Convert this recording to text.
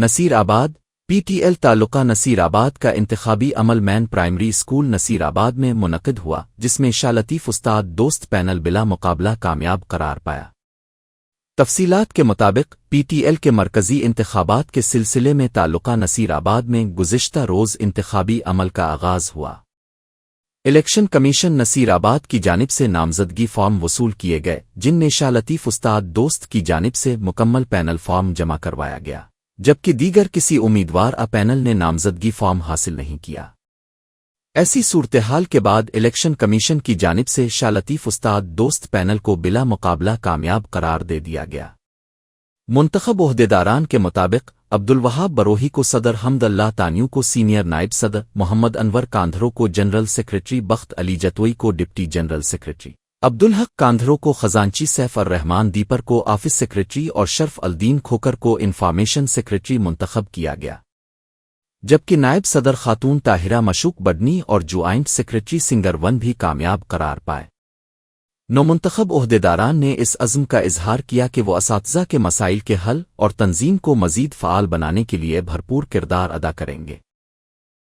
نصیر آباد P T L تعلقہ نصیر آباد کا انتخابی عمل مین پرائمری اسکول نصیر آباد میں منعقد ہوا، جس میں شاہ لطیف استاد دوست پینل بلا مقابلہ کامیاب قرار پایا۔ تفصیلات کے مطابق پی ٹی ایل کے مرکزی انتخابات کے سلسلے میں تعلقہ نصیر آباد میں گزشتہ روز انتخابی عمل کا آغاز ہوا۔ الیکشن کمیشن نصیر آباد کی جانب سے نامزدگی فارم وصول کیے گئے، جن میں شاہ لطیف استاد دوست کی جانب سے مکمل پینل فارم جمع کروایا گیا، جبکہ دیگر کسی امیدوار پینل نے نامزدگی فارم حاصل نہیں کیا۔ ایسی صورتحال کے بعد الیکشن کمیشن کی جانب سے شاہ لطیف استاد دوست پینل کو بلا مقابلہ کامیاب قرار دے دیا گیا۔ منتخب عہدیداران کے مطابق عبدالوہاب بروہی کو صدر، حمد اللہ تانیو کو سینئر نائب صدر، محمد انور کاندھرو کو جنرل سیکریٹری، بخت علی جتوئی کو ڈپٹی جنرل سیکریٹری، عبدالحق کاندھرو کو خزانچی، سیف الرحمان دیپر کو آفس سیکریٹری اور شرف الدین کھوکر کو انفارمیشن سیکریٹری منتخب کیا گیا، جبکہ نائب صدر خاتون طاہرہ مشوق بڈنی اور جوائنٹ سیکریٹری سنگر ون بھی کامیاب قرار پائے۔ نومنتخب عہدیداران نے اس عزم کا اظہار کیا کہ وہ اساتذہ کے مسائل کے حل اور تنظیم کو مزید فعال بنانے کے لیے بھرپور کردار ادا کریں گے۔